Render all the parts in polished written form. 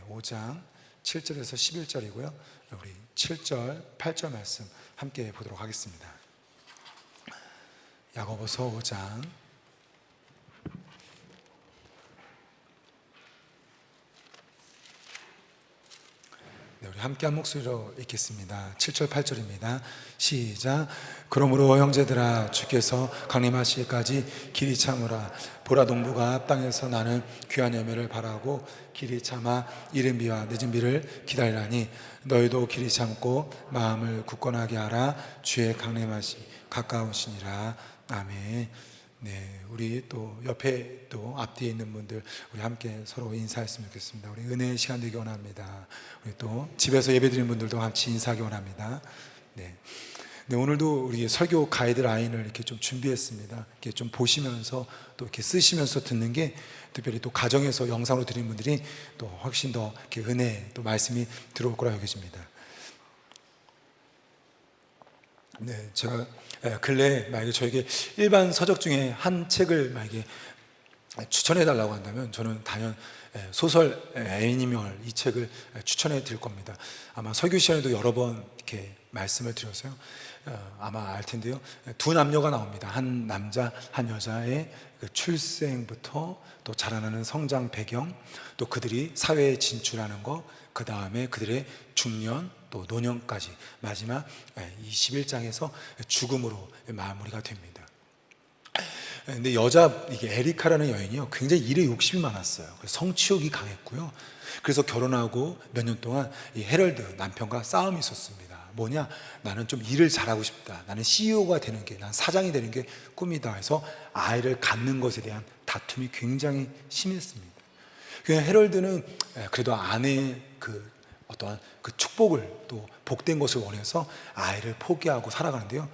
5장 7절에서 11절이고요. 우리 7절, 8절 말씀 함께 보도록 하겠습니다. 야고보서 5장 우리 함께 한 목소리로 읽겠습니다. 7절, 8절입니다. 시작. 그러므로 형제들아, 주께서 강림하시기까지 길이 참으라. 보라, 농부가 땅에서 나는 귀한 열매를 바라고 길이 참아 이른 비와 늦은 비를 기다리라니, 너희도 길이 참고 마음을 굳건하게 하라. 주의 강림하시 가까우시니라. 아멘. 네, 우리 또 옆에 또 앞뒤에 있는 분들 우리 함께 서로 인사했으면 좋겠습니다. 우리 은혜의 시간 되기 원합니다. 우리 또 집에서 예배드리는 분들도 같이 인사하기 원합니다. 네. 네, 오늘도 우리 설교 가이드라인을 이렇게 좀 준비했습니다. 이렇게 좀 보시면서 또 이렇게 쓰시면서 듣는 게, 특별히 또 가정에서 영상으로 드리는 분들이 또 훨씬 더 이렇게 은혜 또 말씀이 들어올 거라 여겨집니다. 네, 제가 근래에 만약에 저에게 일반 서적 중에 한 책을 만약에 추천해 달라고 한다면 저는 단연 소설 애니멀 이 책을 추천해 드릴 겁니다. 아마 설교 시간에도 여러 번 이렇게 말씀을 드렸어요. 아마 알 텐데요. 두 남녀가 나옵니다. 한 남자, 한 여자의 그 출생부터 또 자라나는 성장 배경, 또 그들이 사회에 진출하는 것, 그 다음에 그들의 중년 또 노년까지, 마지막 21장에서 죽음으로 마무리가 됩니다. 근데 여자, 이게 에리카라는 여인이요, 굉장히 일에 욕심이 많았어요. 성취욕이 강했고요. 그래서 결혼하고 몇 년 동안 이 헤럴드 남편과 싸움이 있었습니다. 뭐냐, 나는 좀 일을 잘하고 싶다, 나는 CEO가 되는 게, 난 사장이 되는 게 꿈이다 해서 아이를 갖는 것에 대한 다툼이 굉장히 심했습니다. 그냥 헤럴드는 그래도 아내의 어떠한 그 축복을, 또 복된 것을 원해서 아이를 포기하고 살아가는데요.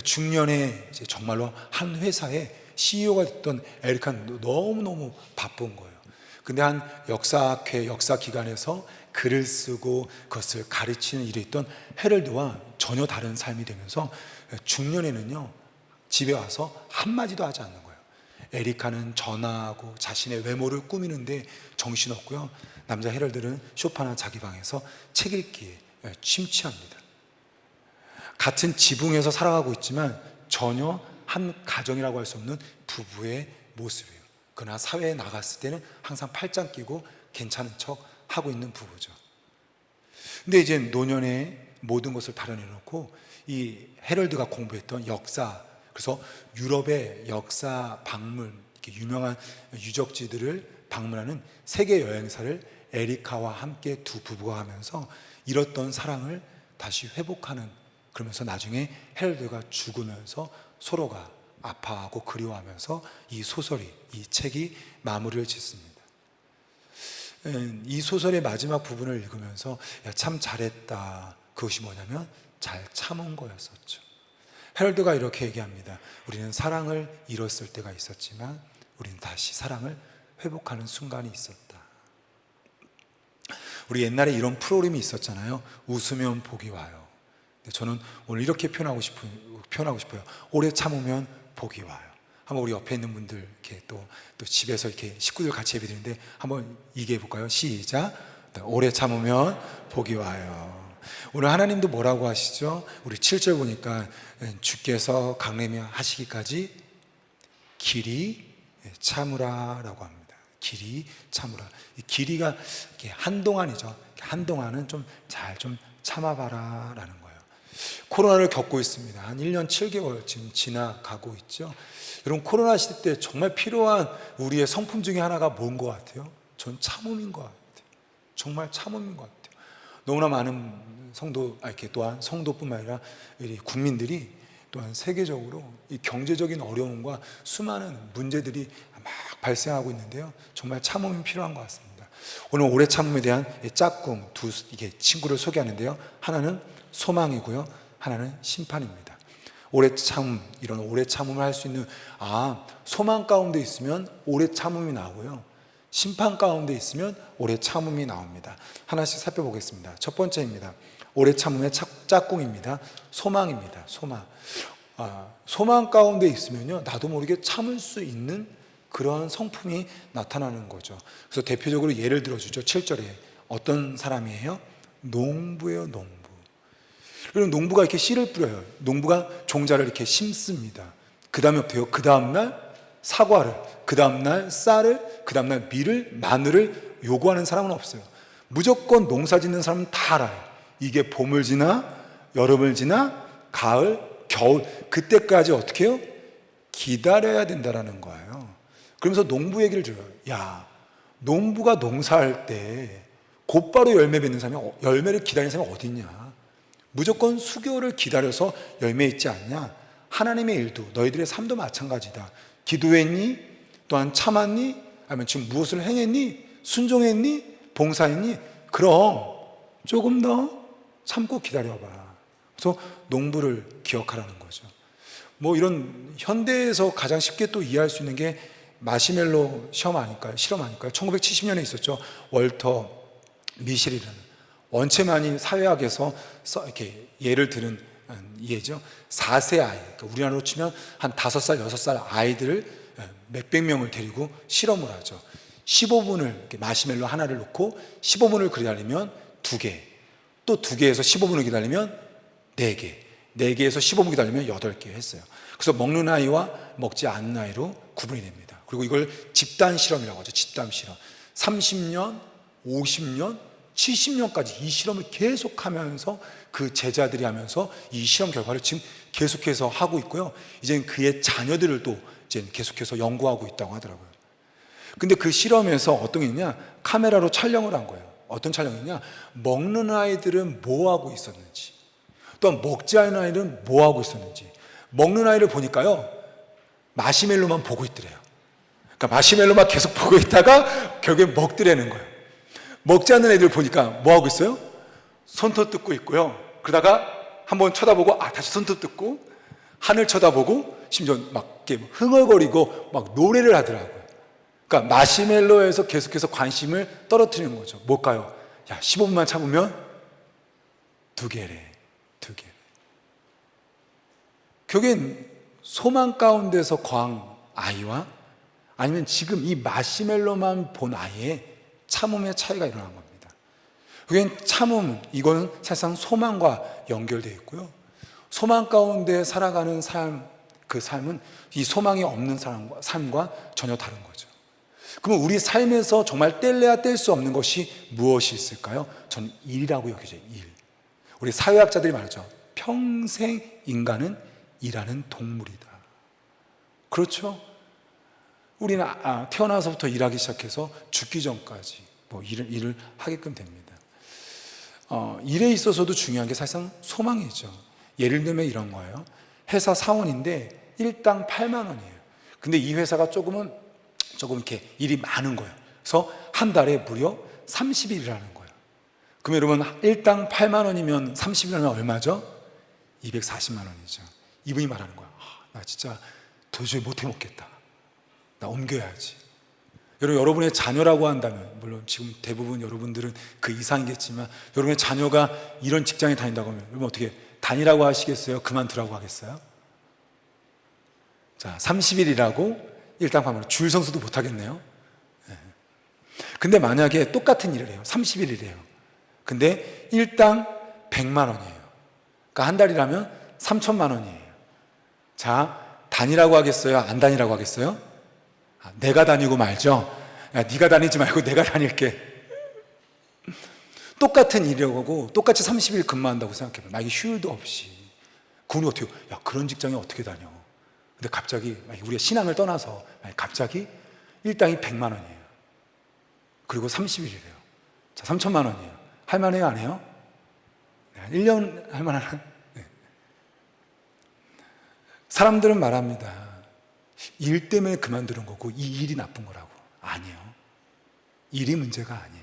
중년에 이제 정말로 한 회사의 CEO가 됐던 에리카는 너무너무 바쁜 거예요. 근데 한 역사학회, 역사기관에서 글을 쓰고 그것을 가르치는 일에 있던 헤럴드와 전혀 다른 삶이 되면서 중년에는요, 집에 와서 한마디도 하지 않는 거예요. 에리카는 전화하고 자신의 외모를 꾸미는데 정신없고요, 남자 헤럴드는 쇼파나 자기 방에서 책 읽기에 심취합니다. 같은 지붕에서 살아가고 있지만 전혀 한 가정이라고 할 수 없는 부부의 모습이에요. 그러나 사회에 나갔을 때는 항상 팔짱 끼고 괜찮은 척 하고 있는 부부죠. 근데 이제 노년에 모든 것을 다뤄내놓고 이 헤럴드가 공부했던 역사, 그래서 유럽의 역사 박물, 이렇게 유명한 유적지들을 방문하는 세계 여행사를 에리카와 함께 두 부부가 하면서 잃었던 사랑을 다시 회복하는, 그러면서 나중에 헤럴드가 죽으면서 서로가 아파하고 그리워하면서 이 소설이, 이 책이 마무리를 짓습니다. 이 소설의 마지막 부분을 읽으면서 참 잘했다, 그것이 뭐냐면 잘 참은 거였었죠. 헤럴드가 이렇게 얘기합니다. 우리는 사랑을 잃었을 때가 있었지만 우리는 다시 사랑을 회복하는 순간이 있었다. 우리 옛날에 이런 프로그램이 있었잖아요. 웃으면 복이 와요. 근데 저는 오늘 이렇게 표현하고 싶어요. 오래 참으면 복이 와요. 한번 우리 옆에 있는 분들 이렇게 또 집에서 이렇게 식구들 같이 예배드리는데 한번 얘기해 볼까요? 시작. 오래 참으면 복이 와요. 오늘 하나님도 뭐라고 하시죠? 우리 7절 보니까 주께서 강림하시기까지 길이 참으라라고 합니다. 길이 참으라. 이 길이가 한동안이죠. 한동안은 좀 잘 좀 참아봐라라는 거예요. 코로나를 겪고 있습니다. 한 1년 7개월 지금 지나가고 있죠. 여러분, 코로나 시대 때 정말 필요한 우리의 성품 중에 하나가 뭔 것 같아요? 전 참음인 것 같아요. 정말 참음인 것 같아요. 너무나 많은 성도, 이렇게 또한 성도뿐만 아니라 우리 국민들이 또한 세계적으로 이 경제적인 어려움과 수많은 문제들이 막 발생하고 있는데요, 정말 참음이 필요한 것 같습니다. 오늘 오래 참음에 대한 짝꿍 이게 친구를 소개하는데요, 하나는 소망이고요, 하나는 심판입니다. 오래 참음, 이런 오래 참음을 할 수 있는, 소망 가운데 있으면 오래 참음이 나오고요, 심판 가운데 있으면 오래 참음이 나옵니다. 하나씩 살펴보겠습니다. 첫 번째입니다. 오래 참음의 짝꿍입니다. 소망입니다. 소망. 소망 가운데 있으면요, 나도 모르게 참을 수 있는 그런 성품이 나타나는 거죠. 그래서 대표적으로 예를 들어주죠. 7절에 어떤 사람이에요? 농부예요, 농부. 그럼 농부가 이렇게 씨를 뿌려요. 농부가 종자를 이렇게 심습니다. 그 다음에 어때요? 그 다음날 사과를, 그 다음날 쌀을, 그 다음날 밀을, 마늘을 요구하는 사람은 없어요. 무조건 농사 짓는 사람은 다 알아요. 이게 봄을 지나, 여름을 지나, 가을, 겨울, 그때까지 어떻게 해요? 기다려야 된다라는 거예요. 그러면서 농부 얘기를 들어요. 야, 농부가 농사할 때 곧바로 열매 맺는 사람이, 열매를 기다리는 사람이 어디 있냐? 무조건 수개월을 기다려서 열매 있지 않냐? 하나님의 일도, 너희들의 삶도 마찬가지다. 기도했니? 또한 참았니? 아니면 지금 무엇을 행했니? 순종했니? 봉사했니? 그럼 조금 더 참고 기다려봐. 그래서 농부를 기억하라는 거죠. 뭐 이런 현대에서 가장 쉽게 또 이해할 수 있는 게 마시멜로 실험 아닐까요? 1970년에 있었죠. 월터 미실이라는 원체만이 사회학에서 이렇게 예를 드는 예죠. 4세 아이, 그러니까 우리나라로 치면 한 5살, 6살 아이들을 몇백 명을 데리고 실험을 하죠. 15분을 이렇게 마시멜로 하나를 놓고 15분을 기다리면 2개, 또 2개에서 15분을 기다리면 4개, 4개에서 15분 기다리면 8개 했어요. 그래서 먹는 아이와 먹지 않는 아이로 구분이 됩니다. 그리고 이걸 집단 실험이라고 하죠. 집단 실험. 30년, 50년, 70년까지 이 실험을 계속하면서 그 제자들이 하면서 이 실험 결과를 지금 계속해서 하고 있고요. 이제는 그의 자녀들을 또 이제 계속해서 연구하고 있다고 하더라고요. 근데 그 실험에서 어떤 게 있냐? 카메라로 촬영을 한 거예요. 어떤 촬영이냐? 먹는 아이들은 뭐 하고 있었는지, 또한 먹지 않은 아이들은 뭐 하고 있었는지. 먹는 아이를 보니까요, 마시멜로만 보고 있더래요. 그러니까 마시멜로만 계속 보고 있다가 결국엔 먹더라는 거예요. 먹지 않는 애들 보니까 뭐 하고 있어요? 손톱 뜯고 있고요. 그러다가 한번 쳐다보고 다시 손톱 뜯고, 하늘 쳐다보고, 심지어 막 이렇게 흥얼거리고 막 노래를 하더라고요. 그러니까 마시멜로에서 계속해서 관심을 떨어뜨리는 거죠. 뭘까요? 야, 15분만 참으면 2개래. 결국엔 소망 가운데서 거한 아이와 아니면 지금 이 마시멜로만 본 아이의 참음의 차이가 일어난 겁니다. 그게 참음, 이거는 사실상 소망과 연결되어 있고요. 소망 가운데 살아가는 삶, 그 삶은 이 소망이 없는 삶과 전혀 다른 거죠. 그러면 우리 삶에서 정말 뗄래야 뗄 수 없는 것이 무엇이 있을까요? 저는 일이라고 여겨져요. 일. 우리 사회학자들이 말하죠. 평생 인간은 일하는 동물이다. 그렇죠? 우리는 태어나서부터 일하기 시작해서 죽기 전까지 뭐 일을 하게끔 됩니다. 일에 있어서도 중요한 게 사실상 소망이죠. 예를 들면 이런 거예요. 회사 사원인데 일당 8만 원이에요. 근데 이 회사가 조금 이렇게 일이 많은 거예요. 그래서 한 달에 무려 30일을 하는 거예요. 그럼 여러분 일당 8만 원이면 30일이면 얼마죠? 240만 원이죠. 이분이 말하는 거야. 나 진짜 도저히 못해 먹겠다. 나 옮겨야지. 여러분의 자녀라고 한다면, 물론 지금 대부분 여러분들은 그 이상이겠지만, 여러분의 자녀가 이런 직장에 다닌다고 하면 여러분 어떻게 다니라고 하시겠어요? 그만두라고 하겠어요? 자, 30일이라고 일당 8만 원, 줄 선수도 못 하겠네요. 근데 만약에 똑같은 일을 해요. 30일이래요. 근데 일당 100만 원이에요. 그러니까 한 달이라면 3천만 원이에요. 자, 다니라고 하겠어요? 안 다니라고 하겠어요? 내가 다니고 말죠. 야, 네가 다니지 말고 내가 다닐게. 똑같은 일이라고 하고 똑같이 30일 근무한다고 생각해봐요. 만약에 휴일도 없이. 그분이 어떻게, 야, 그런 직장에 어떻게 다녀? 근데 갑자기 우리가 신앙을 떠나서 갑자기 일당이 100만 원이에요. 그리고 30일이래요. 자, 3천만 원이에요. 할만해요, 안 해요? 1년 할만한. 네. 사람들은 말합니다. 일 때문에 그만두는 거고 이 일이 나쁜 거라고. 아니에요. 일이 문제가 아니에요.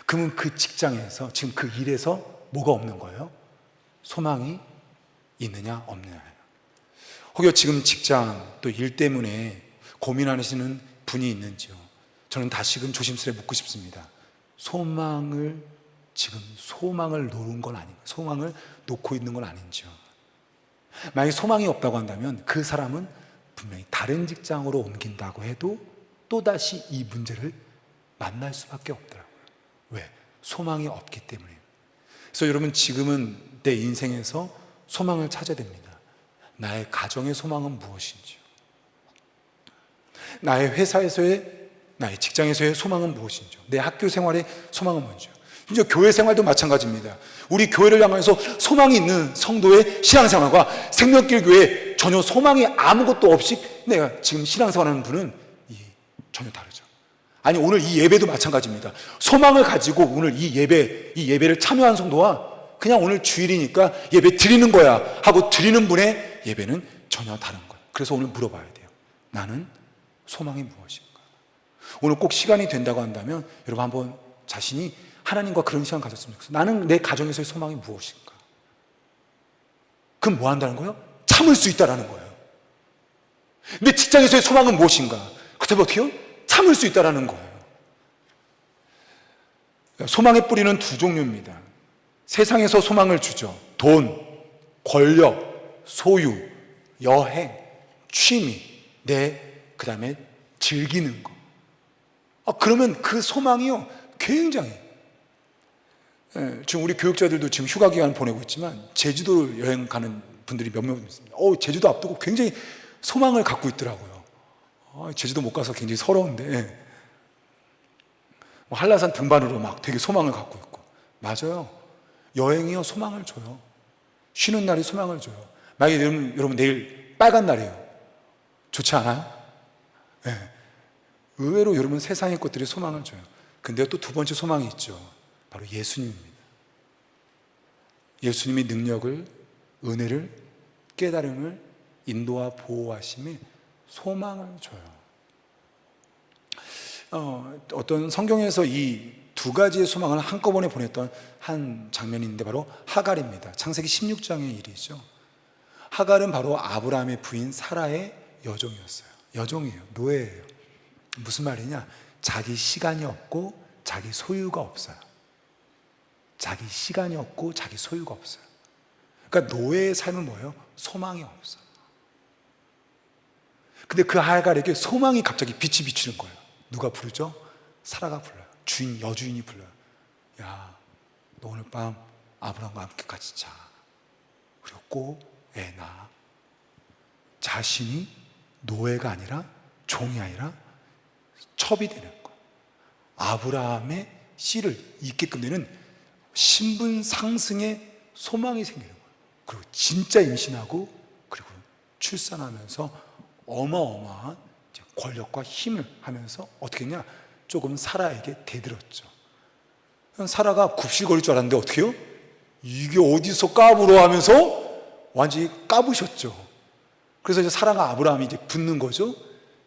그러면 그 직장에서, 지금 그 일에서 뭐가 없는 거예요? 소망이 있느냐 없느냐. 혹여 지금 직장 또 일 때문에 고민하시는 분이 있는지요? 저는 다시금 조심스레 묻고 싶습니다. 소망을 놓은 건 아닌가요? 소망을 놓고 있는 건 아닌지요? 만약에 소망이 없다고 한다면 그 사람은 분명히 다른 직장으로 옮긴다고 해도 또다시 이 문제를 만날 수밖에 없더라고요. 왜? 소망이 없기 때문이에요. 그래서 여러분, 지금은 내 인생에서 소망을 찾아야 됩니다. 나의 가정의 소망은 무엇인지요? 나의 회사에서의, 나의 직장에서의 소망은 무엇인지요? 내 학교 생활의 소망은 뭔지요? 이제 교회 생활도 마찬가지입니다. 우리 교회를 향해서 소망이 있는 성도의 신앙생활과 생명길 교회 전혀 소망이 아무것도 없이 내가 지금 신앙생활하는 분은 전혀 다르죠. 아니, 오늘 이 예배도 마찬가지입니다. 소망을 가지고 오늘 이 예배를 참여한 성도와 그냥 오늘 주일이니까 예배 드리는 거야 하고 드리는 분의 예배는 전혀 다른 거예요. 그래서 오늘 물어봐야 돼요. 나는 소망이 무엇인가? 오늘 꼭 시간이 된다고 한다면 여러분 한번 자신이 하나님과 그런 시간 가졌으면 좋겠어요. 나는 내 가정에서의 소망이 무엇인가? 그럼 뭐 한다는 거예요? 참을 수 있다라는 거예요. 내 직장에서의 소망은 무엇인가? 그렇다면 어떻게 해요? 참을 수 있다라는 거예요. 소망의 뿌리는 두 종류입니다. 세상에서 소망을 주죠. 돈, 권력, 소유, 여행, 취미, 그 다음에 즐기는 거. 그러면 그 소망이요, 굉장히. 지금 우리 교육자들도 지금 휴가 기간 보내고 있지만 제주도 여행 가는 분들이 몇 명 있습니다. 제주도 앞두고 굉장히 소망을 갖고 있더라고요. 제주도 못 가서 굉장히 서러운데, 한라산 등반으로 막 되게 소망을 갖고 있고. 맞아요. 여행이요, 소망을 줘요. 쉬는 날이 소망을 줘요. 만약에 여러분 내일 빨간 날이에요. 좋지 않아요? 네. 의외로 여러분 세상의 것들이 소망을 줘요. 근데 또 두 번째 소망이 있죠. 바로 예수님입니다. 예수님의 능력을, 은혜를, 깨달음을, 인도와 보호하심에 소망을 줘요. 어떤 성경에서 이 두 가지의 소망을 한꺼번에 보냈던 한 장면이 있는데 바로 하갈입니다. 창세기 16장의 일이죠. 하갈은 바로 아브라함의 부인 사라의 여종이었어요. 여종이에요. 노예예요. 무슨 말이냐? 자기 시간이 없고 자기 소유가 없어요. 자기 시간이 없고 자기 소유가 없어요. 그러니까 노예의 삶은 뭐예요? 소망이 없어요. 근데 그 하갈에게 소망이 갑자기 빛이 비치는 거예요. 누가 부르죠? 사라가 불러요. 여주인이 불러요. 야, 너 오늘 밤 아브라함과 함께 같이 자. 그리고 꼭 애 낳아. 자신이 노예가 아니라, 종이 아니라 첩이 되는 거예요. 아브라함의 씨를 잇게끔 되는 신분 상승의 소망이 생기는 거예요. 그리고 진짜 임신하고 그리고 출산하면서 어마어마한 권력과 힘을 하면서 어떻게 했냐? 조금 사라에게 대들었죠. 사라가 굽실거릴 줄 알았는데 어떻게 해요? 이게 어디서 까불어 하면서 완전히 까부셨죠. 그래서 이제 사라가 아브라함이 이제 붙는 거죠.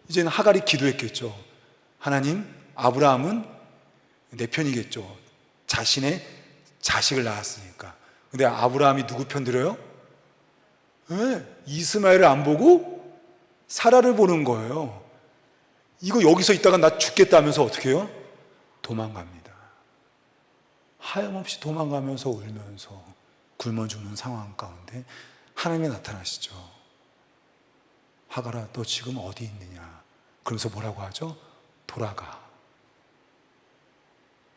이제는 하갈이 기도했겠죠. 하나님, 아브라함은 내 편이겠죠. 자신의 자식을 낳았으니까. 근데 아브라함이 누구 편 들어요? 이스마엘을 안 보고 사라를 보는 거예요. 이거 여기서 있다가 나 죽겠다 하면서 어떻게 해요? 도망갑니다. 하염없이 도망가면서 울면서 굶어 죽는 상황 가운데 하나님이 나타나시죠. 하갈아, 너 지금 어디 있느냐? 그러면서 뭐라고 하죠? 돌아가.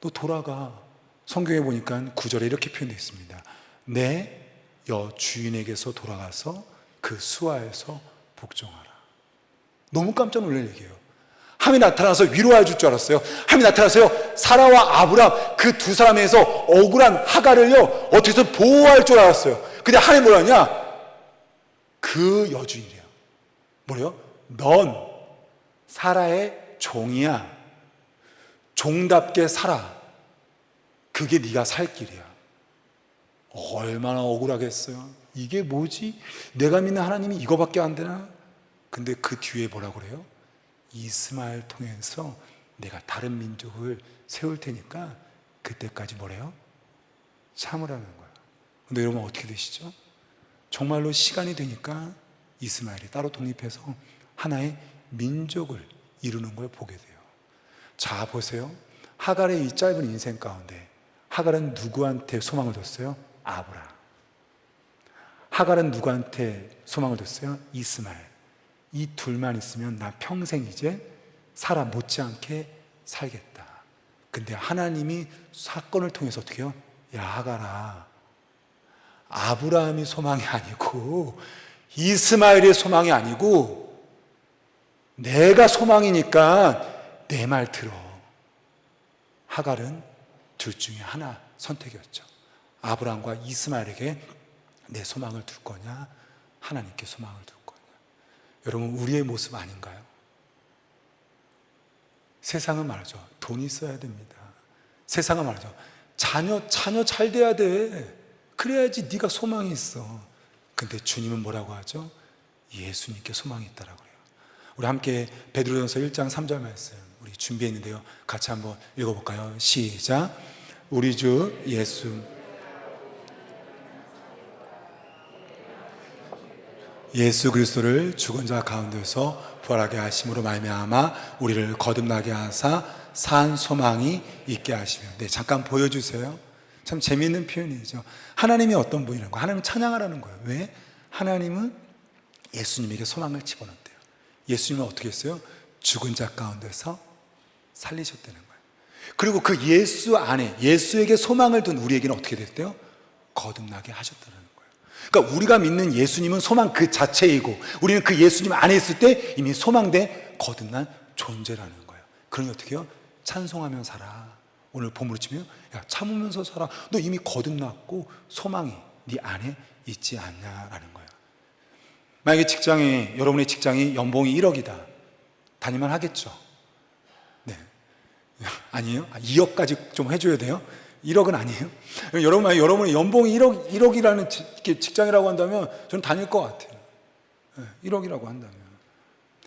너 돌아가. 성경에 보니까 9절에 이렇게 표현되어 있습니다. 내 여주인에게서 돌아가서 그 수하에서 복종하라. 너무 깜짝 놀랄 얘기예요. 하나님이 나타나서 위로해 줄 줄 알았어요. 하나님이 나타나서요, 사라와 아브람 그 두 사람에서 억울한 하갈을요 어떻게 해서 보호할 줄 알았어요. 근데 하나님이 뭐라 하냐? 그 여주인이래요. 뭐래요? 넌 사라의 종이야. 종답게 살아. 그게 네가 살 길이야. 얼마나 억울하겠어요. 이게 뭐지? 내가 믿는 하나님이 이거밖에 안 되나? 근데 그 뒤에 뭐라고 그래요? 이스마엘 통해서 내가 다른 민족을 세울 테니까 그때까지 뭐래요? 참으라는 거야. 근데 여러분 어떻게 되시죠? 정말로 시간이 되니까 이스마엘이 따로 독립해서 하나의 민족을 이루는 걸 보게 돼요. 자, 보세요. 하갈의 이 짧은 인생 가운데 하갈은 누구한테 소망을 뒀어요? 아브라함. 하갈은 누구한테 소망을 뒀어요? 이스마엘. 이 둘만 있으면 나 평생 이제 사라 못지않게 살겠다. 근데 하나님이 사건을 통해서 어떻게 해요? 야, 하가라, 아브라함이 소망이 아니고 이스마엘의 소망이 아니고 내가 소망이니까 내 말 들어. 하갈은 둘 중에 하나 선택이었죠. 아브라함과 이스마엘에게 내 소망을 둘 거냐, 하나님께 소망을 둘 거냐. 여러분, 우리의 모습 아닌가요? 세상은 말하죠. 돈이 있어야 됩니다. 세상은 말하죠. 자녀 잘 돼야 돼. 그래야지 네가 소망이 있어. 근데 주님은 뭐라고 하죠? 예수님께 소망이 있다라고 그래요. 우리 함께 베드로전서 1장 3절 말씀 우리 준비했는데요. 같이 한번 읽어볼까요? 시작. 우리 주 예수 그리스도를 죽은 자 가운데서 부활하게 하심으로 말미암아 우리를 거듭나게 하사 산 소망이 있게 하시며. 네, 잠깐 보여주세요. 참 재미있는 표현이죠. 하나님이 어떤 분이라는 거예요? 하나님은 찬양하라는 거예요. 왜? 하나님은 예수님에게 소망을 집어넣었대요. 예수님은 어떻게 했어요? 죽은 자 가운데서 살리셨다는 거예요. 그리고 그 예수 안에 예수에게 소망을 둔 우리에게는 어떻게 됐대요? 거듭나게 하셨다는 거예요. 그러니까 우리가 믿는 예수님은 소망 그 자체이고 우리는 그 예수님 안에 있을 때 이미 소망된 거듭난 존재라는 거예요. 그러니 어떻게 해요? 찬송하며 살아. 오늘 본문으로 치면 야, 참으면서 살아. 너 이미 거듭났고 소망이 네 안에 있지 않냐라는 거예요. 만약에 여러분의 직장이 연봉이 1억이다. 다닐만 하겠죠? 네. 아니에요? 2억까지 좀 해줘야 돼요? 1억은 아니에요? 여러분의 연봉이 1억이라는 직장이라고 한다면 저는 다닐 것 같아요. 1억이라고 한다면.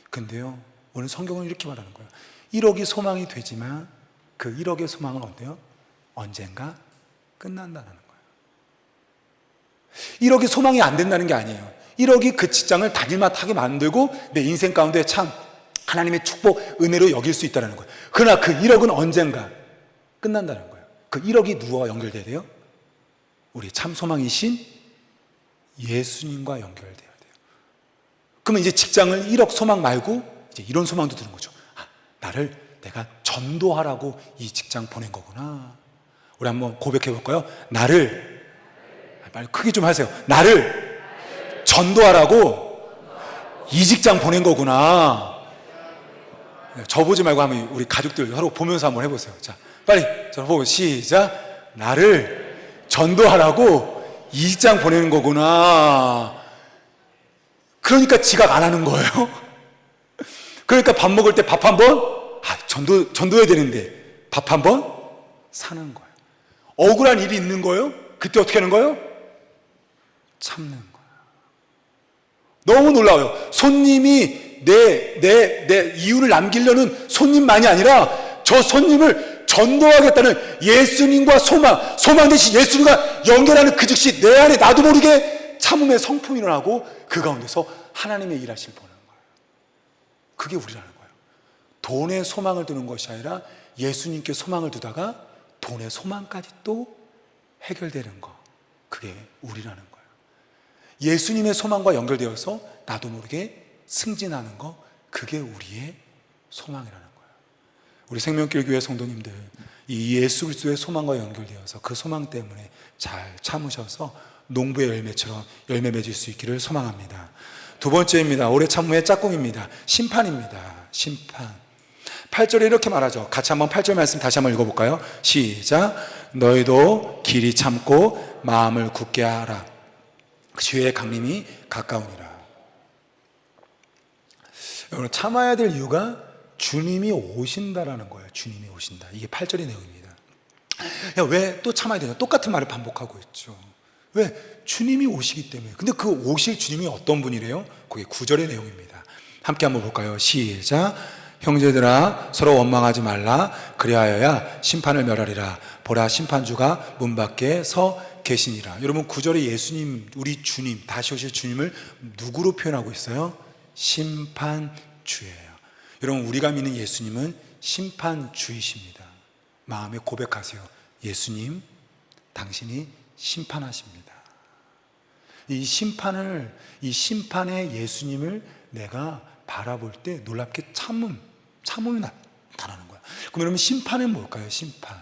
근데요, 오늘 성경은 이렇게 말하는 거예요. 1억이 소망이 되지만 그 1억의 소망은 어때요? 언젠가 끝난다는 거예요. 1억이 소망이 안 된다는 게 아니에요. 1억이 그 직장을 다닐만하게 만들고 내 인생 가운데 참 하나님의 축복, 은혜로 여길 수 있다는 거예요. 그러나 그 1억은 언젠가 끝난다는 거예요. 그 1억이 누구와 연결돼야 돼요? 우리 참 소망이신 예수님과 연결돼야 돼요. 그러면 이제 직장을 1억 소망 말고 이제 이런 소망도 드는 거죠. 아, 나를 내가 전도하라고 이 직장 보낸 거구나. 우리 한번 고백해 볼까요? 나를, 빨리 크게 좀 하세요. 나를 전도하라고 이 직장 보낸 거구나. 저 보지 말고 한번 우리 가족들 서로 보면서 한번 해보세요. 자, 빨리 저 보고 시작. 나를 전도하라고 이 직장 보내는 거구나. 그러니까 지각 안 하는 거예요. 그러니까 밥 먹을 때 밥 한 번, 전도해야 되는데 밥 한 번 사는 거예요. 억울한 일이 있는 거예요. 그때 어떻게 하는 거예요? 참는 거예요. 너무 놀라워요. 손님이 내 이윤을 남기려는 손님만이 아니라 저 손님을 전도하겠다는 예수님과 소망 대신 예수님과 연결하는 그 즉시 내 안에 나도 모르게 참음의 성품이 일어나고 그 가운데서 하나님의 일하심을 보는 거예요. 그게 우리라는 거예요. 돈에 소망을 두는 것이 아니라 예수님께 소망을 두다가 돈의 소망까지 또 해결되는 거. 그게 우리라는 거예요. 예수님의 소망과 연결되어서 나도 모르게 승진하는 거. 그게 우리의 소망이라는 거예요. 우리 생명길 교회 성도님들, 이 예수 그리스도의 소망과 연결되어서 그 소망 때문에 잘 참으셔서 농부의 열매처럼 열매 맺을 수 있기를 소망합니다. 두 번째입니다. 오래 참음의 짝꿍입니다. 심판입니다. 심판. 8절에 이렇게 말하죠. 같이 한번 8절 말씀 다시 한번 읽어볼까요? 시작. 너희도 길이 참고 마음을 굳게 하라. 주의 강림이 가까우니라. 여러분, 참아야 될 이유가 주님이 오신다라는 거예요. 주님이 오신다. 이게 8절의 내용입니다. 왜 또 참아야 되냐? 똑같은 말을 반복하고 있죠. 왜? 주님이 오시기 때문에. 근데 그 오실 주님이 어떤 분이래요? 그게 9절의 내용입니다. 함께 한번 볼까요? 시작. 형제들아 서로 원망하지 말라. 그리하여야 심판을 멸하리라. 보라, 심판주가 문 밖에 서 계시니라. 여러분, 9절에 예수님, 우리 주님, 다시 오실 주님을 누구로 표현하고 있어요? 심판주예요. 여러분, 우리가 믿는 예수님은 심판주이십니다. 마음에 고백하세요. 예수님, 당신이 심판하십니다. 이 심판의 예수님을 내가 바라볼 때 놀랍게 참음이 나타나는 거야. 그럼 여러분, 심판은 뭘까요? 심판.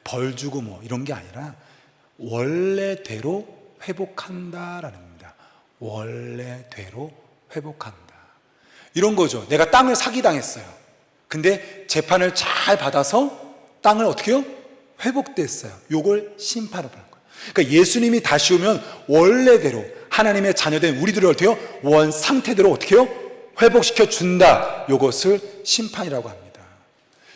벌 주고 뭐 이런 게 아니라 원래대로 회복한다라는 겁니다. 원래대로 회복한다. 이런 거죠. 내가 땅을 사기당했어요. 근데 재판을 잘 받아서 땅을 어떻게 해요? 회복됐어요. 요걸 심판으로 보는 거예요. 그러니까 예수님이 다시 오면 원래대로 하나님의 자녀된 우리들을 어떻게 해요? 원 상태대로 어떻게 해요? 회복시켜 준다. 요것을 심판이라고 합니다.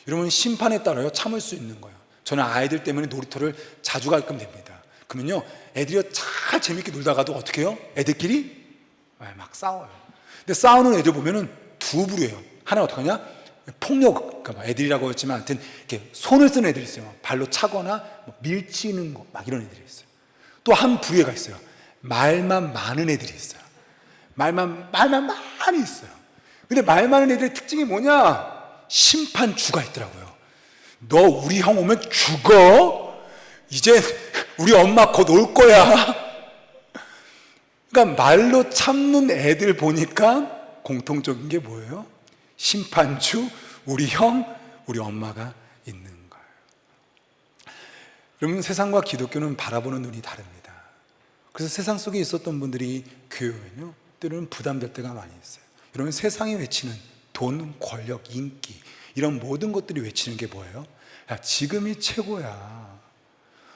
여러분, 심판에 따라요 참을 수 있는 거예요. 저는 아이들 때문에 놀이터를 자주 가끔 됩니다. 그러면요, 애들이 잘 재밌게 놀다가도 어떻게 해요? 애들끼리 막 싸워요. 근데 싸우는 애들 보면은 두 부류예요. 하나는 어떡하냐? 폭력, 그러니까 애들이라고 했지만 하여튼 이렇게 손을 쓰는 애들이 있어요. 발로 차거나 밀치는 거, 막 이런 애들이 있어요. 또 한 부류가 있어요. 말만 많은 애들이 있어요. 말만 많이 있어요. 근데 말 많은 애들의 특징이 뭐냐? 심판주가 있더라고요. 너 우리 형 오면 죽어? 이제 우리 엄마 곧 올 거야. 그러니까 말로 참는 애들 보니까 공통적인 게 뭐예요? 심판주, 우리 형, 우리 엄마가 있는 거예요. 여러분, 세상과 기독교는 바라보는 눈이 다릅니다. 그래서 세상 속에 있었던 분들이 교회 오면요, 때로는 부담될 때가 많이 있어요. 여러분, 세상이 외치는 돈, 권력, 인기, 이런 모든 것들이 외치는 게 뭐예요? 야, 지금이 최고야.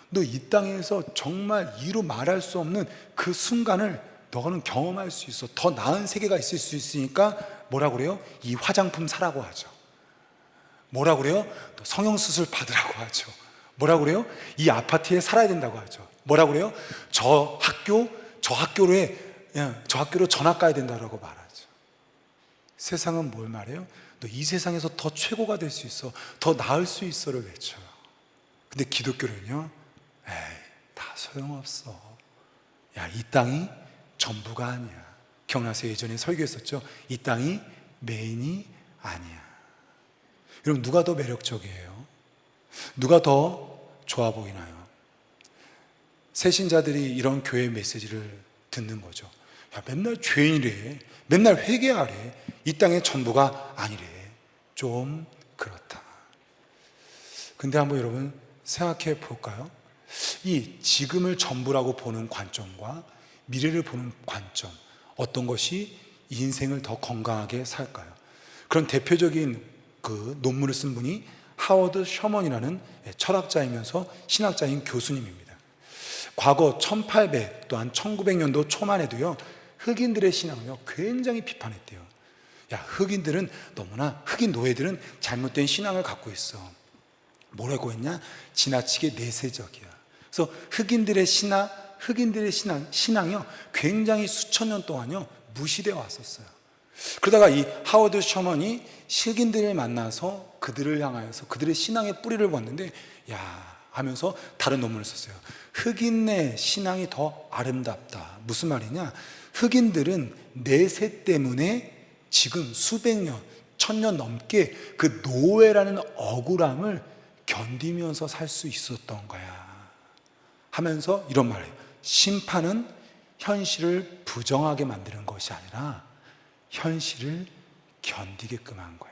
너 이 땅에서 정말 이루 말할 수 없는 그 순간을 너는 경험할 수 있어. 더 나은 세계가 있을 수 있으니까 뭐라고 그래요? 이 화장품 사라고 하죠. 뭐라고 그래요? 성형수술 받으라고 하죠. 뭐라고 그래요? 이 아파트에 살아야 된다고 하죠. 뭐라고 그래요? 저 학교로 전학 가야 된다고 말하죠. 세상은 뭘 말해요? 너 이 세상에서 더 최고가 될 수 있어. 더 나을 수 있어를 외쳐요. 근데 기독교는요, 에이, 다 소용없어. 야, 이 땅이 전부가 아니야. 기억나세요? 예전에 설교했었죠? 이 땅이 메인이 아니야. 여러분, 누가 더 매력적이에요? 누가 더 좋아 보이나요? 새신자들이 이런 교회 메시지를 듣는 거죠. 야, 맨날 죄인이래. 맨날 회개하래. 이 땅의 전부가 아니래. 좀 그렇다. 근데 한번 여러분 생각해 볼까요? 이 지금을 전부라고 보는 관점과 미래를 보는 관점, 어떤 것이 인생을 더 건강하게 살까요? 그런 대표적인 그 논문을 쓴 분이 하워드 셔먼이라는 철학자이면서 신학자인 교수님입니다. 과거 1800 또한 1900년도 초만 해도요, 흑인들의 신앙을요 굉장히 비판했대요. 야, 흑인 노예들은 잘못된 신앙을 갖고 있어. 뭐라고 했냐? 지나치게 내세적이야. 그래서 흑인들의 신앙이요 굉장히 수천 년 동안요 무시되어 왔었어요. 그러다가 이 하워드 셔먼이 흑인들을 만나서 그들을 향하여서 그들의 신앙의 뿌리를 봤는데, 야 하면서 다른 논문을 썼어요. 흑인의 신앙이 더 아름답다. 무슨 말이냐? 흑인들은 내세 때문에 지금 수백 년, 천년 넘게 그 노예라는 억울함을 견디면서 살 수 있었던 거야 하면서 이런 말이에요. 심판은 현실을 부정하게 만드는 것이 아니라 현실을 견디게끔 한 거야.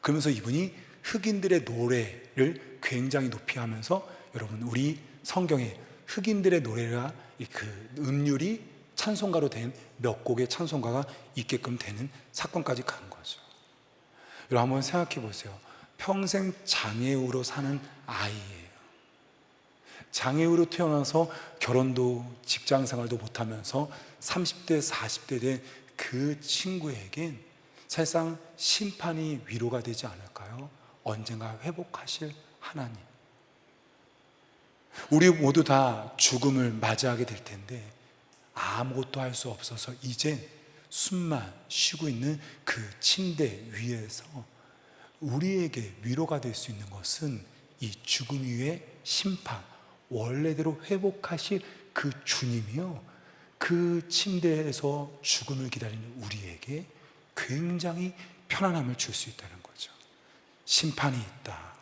그러면서 이분이 흑인들의 노래를 굉장히 높이 하면서, 여러분, 우리 성경에 흑인들의 노래가 그 음률이 찬송가로 된 몇 곡의 찬송가가 있게끔 되는 사건까지 간 거죠. 여러분, 한번 생각해 보세요. 평생 장애우로 사는 아이예요. 장애우로 태어나서 결혼도 직장 생활도 못하면서 30대 40대 된 그 친구에겐 사실상 심판이 위로가 되지 않을까요? 언젠가 회복하실 하나님. 우리 모두 다 죽음을 맞이하게 될 텐데 아무것도 할 수 없어서 이제 숨만 쉬고 있는 그 침대 위에서 우리에게 위로가 될 수 있는 것은 이 죽음 위의 심판, 원래대로 회복하실 그 주님이요, 그 침대에서 죽음을 기다리는 우리에게 굉장히 편안함을 줄 수 있다는 거죠. 심판이 있다.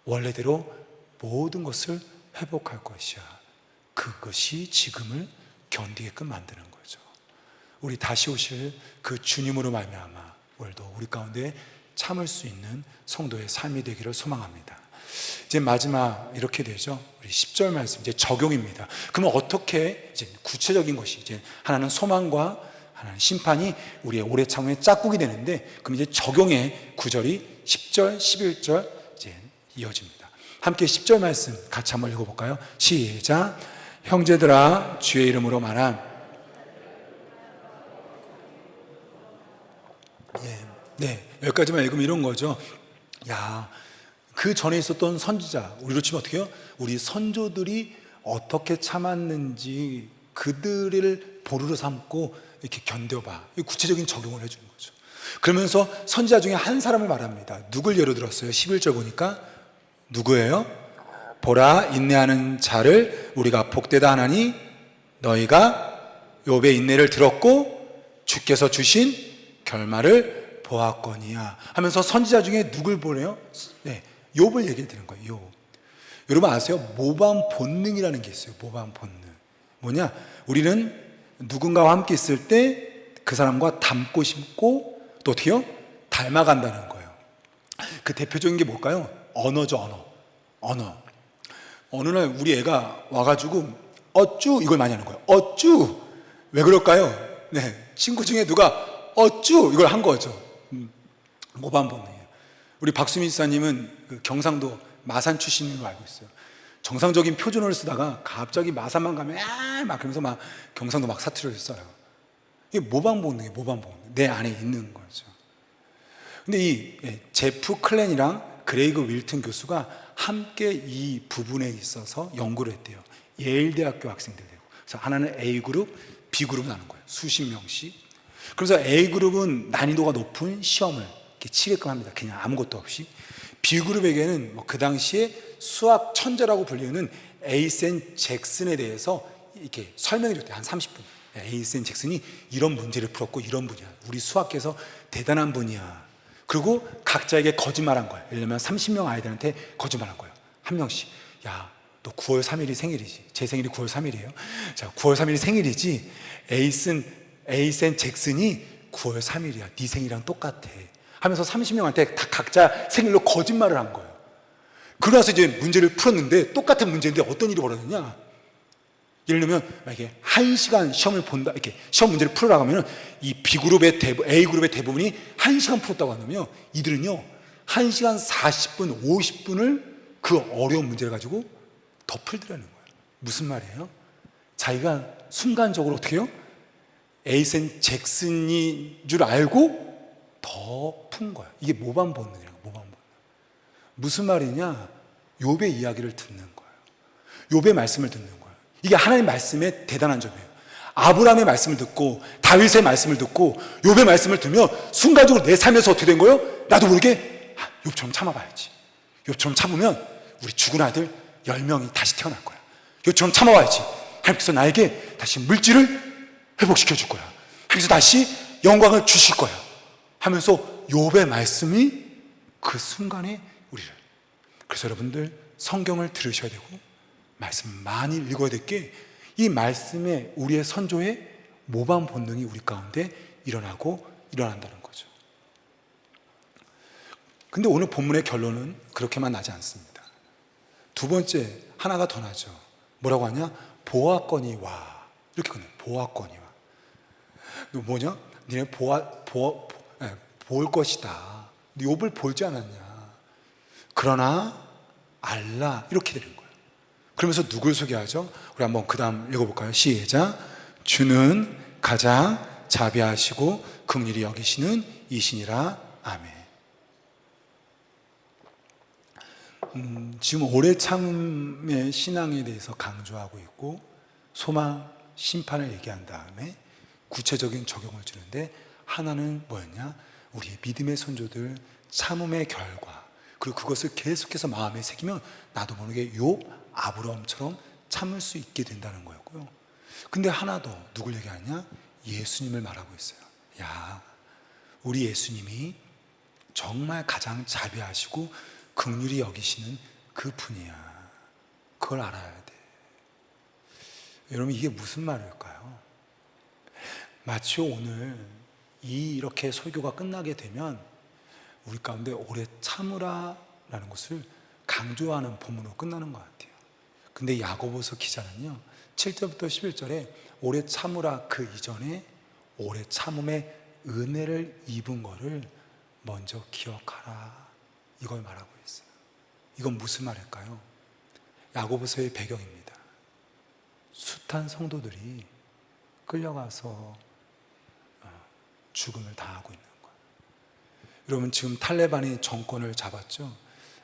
원래대로 모든 것을 회복할 것이야. 그것이 지금을 견디게끔 만드는 거죠. 우리 다시 오실 그 주님으로 말미암아 오늘도 우리 가운데 참을 수 있는 성도의 삶이 되기를 소망합니다. 이제 마지막 이렇게 되죠. 우리 10절 말씀 이제 적용입니다. 그러면 어떻게 이제 구체적인 것이 이제 하나는 소망과 하나는 심판이 우리의 오래 참음의 짝꿍이 되는데, 그럼 이제 적용의 구절이 10절, 11절 이제 이어집니다. 함께 10절 말씀 같이 한번 읽어볼까요? 시작. 형제들아 주의 이름으로 말한 네, 여기까지만 읽으면 이런 거죠. 야, 그 전에 있었던 선지자, 우리로 치면 어떻게 해요? 우리 선조들이 어떻게 참았는지 그들을 보루로 삼고 이렇게 견뎌봐. 구체적인 적용을 해주는 거죠. 그러면서 선지자 중에 한 사람을 말합니다. 누굴 예로 들었어요? 11절 보니까 누구예요? 보라, 인내하는 자를 우리가 복되다 하나니 너희가 욥의 인내를 들었고 주께서 주신 결말을 보았거니와 하면서 선지자 중에 누굴 보내요? 네, 욥을 얘기해 드리는 거예요. 욥. 여러분 아세요? 모방 본능이라는 게 있어요. 모방 본능. 뭐냐? 우리는 누군가와 함께 있을 때 그 사람과 닮고 싶고 또 어떻게요? 닮아간다는 거예요. 그 대표적인 게 뭘까요? 언어죠. 언어. 어느 날 우리 애가 와가지고 어쭈 이걸 많이 하는 거예요. 어쭈. 왜 그럴까요? 네, 친구 중에 누가 어쭈 이걸 한 거죠. 모방 본능이에요. 우리 박수민 지사님은 그 경상도 마산 출신으로 알고 있어요. 정상적인 표준어를 쓰다가 갑자기 마산만 가면 막 그러면서 막 경상도 막 사투리를 써요. 이게 모방 본능이에요. 모방 본능. 내 안에 있는 거죠. 근데 이 제프 클랜이랑 그레이그 윌튼 교수가 함께 이 부분에 있어서 연구를 했대요. 예일대학교 학생들 되고. 그래서 하나는 A그룹, B그룹을 나눈 거예요. 수십 명씩. 그래서 A그룹은 난이도가 높은 시험을 이렇게 치게끔 합니다. 그냥 아무것도 없이. B그룹에게는 뭐 그 당시에 수학 천재라고 불리는 에이센 잭슨에 대해서 이렇게 설명해 줬대요. 한 30분. 에이센 잭슨이 이런 문제를 풀었고 이런 분이야. 우리 수학계에서 대단한 분이야. 그리고 각자에게 거짓말한 거예요. 예를 들면 30명 아이들한테 거짓말한 거예요. 한 명씩. 야, 너 9월 3일이 생일이지. 제 생일이 9월 3일이에요. 자, 9월 3일이 생일이지. 에이센 잭슨이 9월 3일이야. 네 생일이랑 똑같아. 하면서 30명한테 다 각자 생일로 거짓말을 한 거예요. 그러고 나서 이제 문제를 풀었는데 똑같은 문제인데 어떤 일이 벌어졌냐? 예를 들면 만약에 1시간 시험을 본다, 이렇게 시험 문제를 풀으라고 하면 이 B그룹의 A그룹의 대부분이 1시간 풀었다고 하면 이들은요 1시간 40분, 50분을 그 어려운 문제를 가지고 더 풀더라는 거예요. 무슨 말이에요? 자기가 순간적으로 어떻게 해요? 에이센 잭슨인 줄 알고 더 푼 거야. 이게 모방 본능이라고. 모방 본능. 무슨 말이냐? 욥의 이야기를 듣는 거예요. 욥의 말씀을 듣는 거예요. 이게 하나님의 말씀의 대단한 점이에요. 아브라함의 말씀을 듣고 다윗의 말씀을 듣고 욥의 말씀을 들으면 순간적으로 내 삶에서 어떻게 된 거예요? 나도 모르게 욥처럼 참아봐야지. 욥처럼 참으면 우리 죽은 아들 10명이 다시 태어날 거야. 욥처럼 참아봐야지. 하나님께서 나에게 다시 물질을 회복시켜 줄 거야. 하나님께서 다시 영광을 주실 거야. 하면서 욥의 말씀이 그 순간에 우리를. 그래서 여러분들 성경을 들으셔야 되고 말씀 많이 읽어야 될 게 이 말씀에 우리의 선조의 모방 본능이 우리 가운데 일어난다는 거죠. 근데 오늘 본문의 결론은 그렇게만 나지 않습니다. 두 번째 하나가 더 나죠. 뭐라고 하냐? 보았거니 와. 이렇게 끝내요. 보았거니 와. 너 뭐냐? 니네 볼 것이다. 욥을 볼지 않았냐? 그러나 알라. 이렇게 되는 거예요. 그러면서 누굴 소개하죠? 우리 한번 그 다음 읽어볼까요? 시작. 주는 가장 자비하시고 긍휼히 여기시는 이신이라. 아멘. 지금 오래 참음의 신앙에 대해서 강조하고 있고 소망, 심판을 얘기한 다음에 구체적인 적용을 주는데 하나는 뭐였냐? 우리의 믿음의 선조들 참음의 결과, 그리고 그것을 계속해서 마음에 새기면 나도 모르게 욥, 아브라함처럼 참을 수 있게 된다는 거였고요. 근데 하나 더 누굴 얘기하냐? 예수님을 말하고 있어요. 야, 우리 예수님이 정말 가장 자비하시고 긍휼히 여기시는 그 분이야. 그걸 알아야 돼. 여러분 이게 무슨 말일까요? 마치 오늘 이렇게 설교가 끝나게 되면 우리 가운데 오래 참으라라는 것을 강조하는 본문으로 끝나는 것 같아요. 근데 야고보서 기자는요 7절부터 11절에 오래 참으라 그 이전에 오래 참음의 은혜를 입은 거를 먼저 기억하라, 이걸 말하고 있어요. 이건 무슨 말일까요? 야고보서의 배경입니다. 숱한 성도들이 끌려가서 죽음을 당하고 있는 거예요. 여러분, 지금 탈레반이 정권을 잡았죠.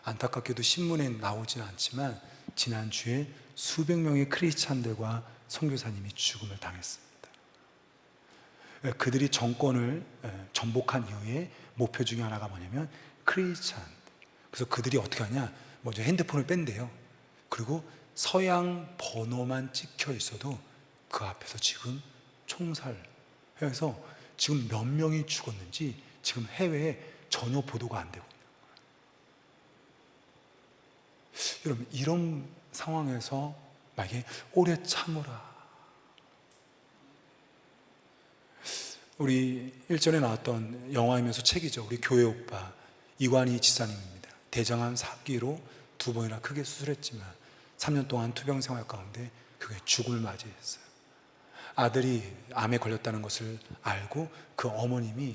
안타깝게도 신문에 나오진 않지만 지난주에 수백 명의 크리스찬들과 선교사님이 죽음을 당했습니다. 그들이 정권을 전복한 이후에 목표 중에 하나가 뭐냐면 크리스찬. 그래서 그들이 어떻게 하냐, 먼저 핸드폰을 뺀대요. 그리고 서양 번호만 찍혀 있어도 그 앞에서 지금 총살해서 지금 몇 명이 죽었는지 지금 해외에 전혀 보도가 안 되고 있는 거예요. 여러분, 이런 상황에서 만약에 오래 참으라. 우리 일전에 나왔던 영화이면서 책이죠. 우리 교회 오빠 이관희 지사님입니다. 대장암 4기로 2번이나 크게 수술했지만 3년 동안 투병 생활 가운데 그게 죽음을 맞이했어요. 아들이 암에 걸렸다는 것을 알고 그 어머님이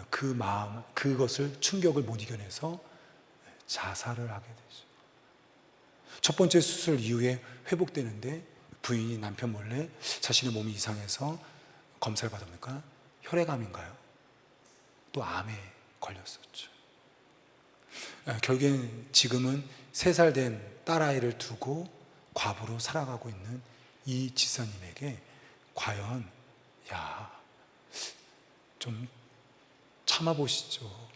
그 마음, 그것을 충격을 못 이겨내서 자살을 하게 되죠. 첫 번째 수술 이후에 회복되는데 부인이 남편 몰래 자신의 몸이 이상해서 검사를 받으니까 혈액암인가요? 또 암에 걸렸었죠. 결국엔 지금은 3살 된 딸아이를 두고 과부로 살아가고 있는 이 지사님에게 과연 좀 참아보시죠.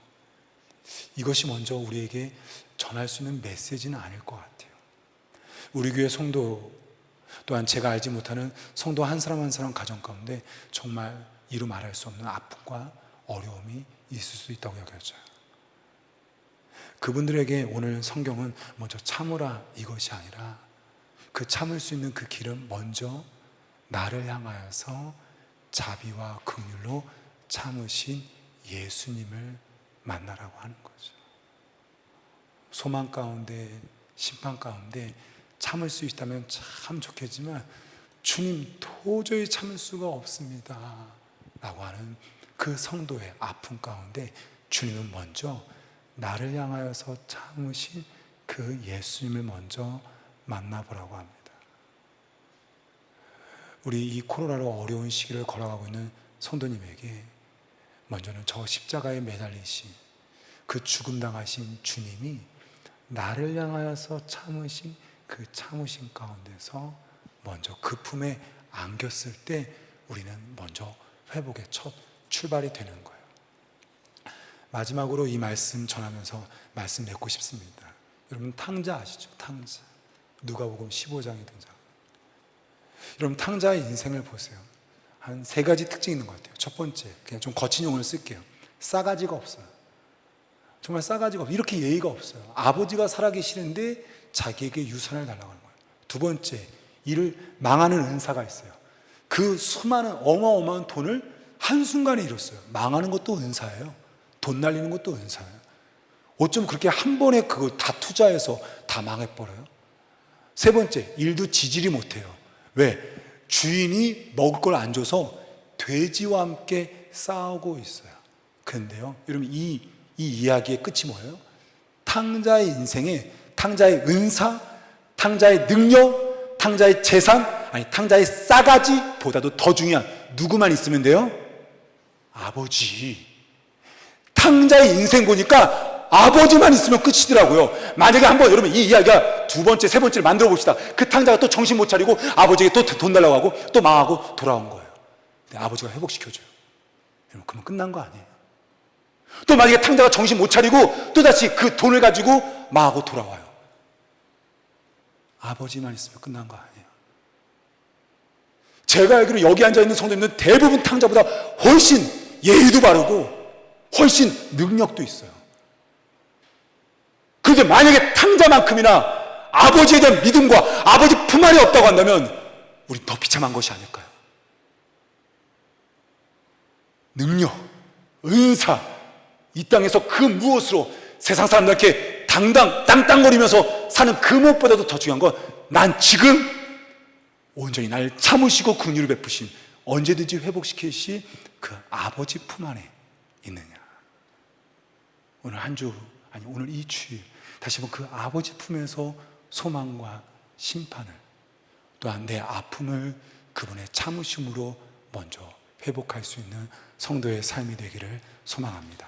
이것이 먼저 우리에게 전할 수 있는 메시지는 아닐 것 같아요. 우리 교회 성도 또한 제가 알지 못하는 성도 한 사람 한 사람 가정 가운데 정말 이루 말할 수 없는 아픔과 어려움이 있을 수 있다고 여겨져요. 그분들에게 오늘 성경은 먼저 참으라 이것이 아니라 그 참을 수 있는 그 길은 먼저 나를 향하여서 자비와 긍휼로 참으신 예수님을 만나라고 하는 거죠. 소망 가운데 심판 가운데 참을 수 있다면 참 좋겠지만 주님 도저히 참을 수가 없습니다 라고 하는 그 성도의 아픔 가운데 주님은 먼저 나를 향하여서 참으신 그 예수님을 먼저 만나보라고 합니다. 우리 이 코로나로 어려운 시기를 걸어가고 있는 성도님에게 먼저는 저 십자가에 매달리신 그 죽음 당하신 주님이 나를 향하여서 참으신 그 참으신 가운데서 먼저 그 품에 안겼을 때 우리는 먼저 회복의 첫 출발이 되는 거예요. 마지막으로 이 말씀 전하면서 말씀 맺고 싶습니다. 여러분 탕자 아시죠? 탕자. 누가복음 15장에 등장. 여러분 탕자의 인생을 보세요. 한 3가지 특징이 있는 것 같아요. 첫 번째, 그냥 좀 거친 용어를 쓸게요. 싸가지가 없어요. 정말 싸가지가 없어요. 이렇게 예의가 없어요. 아버지가 살아계시는데 자기에게 유산을 달라고 하는 거예요. 두 번째, 이를 망하는 은사가 있어요. 그 수많은 어마어마한 돈을 한순간에 잃었어요. 망하는 것도 은사예요. 돈 날리는 것도 은사예요. 어쩜 그렇게 한 번에 그걸 다 투자해서 다 망해버려요? 세 번째, 일도 지지리 못해요. 왜? 주인이 먹을 걸 안 줘서 돼지와 함께 싸우고 있어요. 그런데요, 여러분 이 이야기의 끝이 뭐예요? 탕자의 인생에 탕자의 은사, 탕자의 능력, 탕자의 재산, 아니 탕자의 싸가지보다도 더 중요한 누구만 있으면 돼요? 아버지. 탕자의 인생 보니까 아버지만 있으면 끝이더라고요. 만약에 한번 여러분 이 이야기가 2번째, 3번째를 만들어 봅시다. 그 탕자가 또 정신 못 차리고 아버지에게 또 돈 달라고 하고 또 망하고 돌아온 거예요. 근데 아버지가 회복시켜줘요. 여러분 그러면 끝난 거 아니에요? 또 만약에 탕자가 정신 못 차리고 또다시 그 돈을 가지고 망하고 돌아와요. 아버지만 있으면 끝난 거 아니에요? 제가 알기로 여기 앉아있는 성도님들은 대부분 탕자보다 훨씬 예의도 바르고 훨씬 능력도 있어요. 그런데 만약에 탕자만큼이나 아버지에 대한 믿음과 아버지 품 안에 없다고 한다면 우리 더 비참한 것이 아닐까요? 능력, 은사, 이 땅에서 그 무엇으로 세상 사람들께 땅땅거리면서 사는 그 무엇보다도 더 중요한 건 난 지금 온전히 날 참으시고 긍휼을 베푸신 언제든지 회복시키시 그 아버지 품 안에 있느냐. 오늘 한 주, 아니 오늘 이 주일 다시 한번 그 아버지 품에서 소망과 심판을, 또한 내 아픔을 그분의 참으심으로 먼저 회복할 수 있는 성도의 삶이 되기를 소망합니다.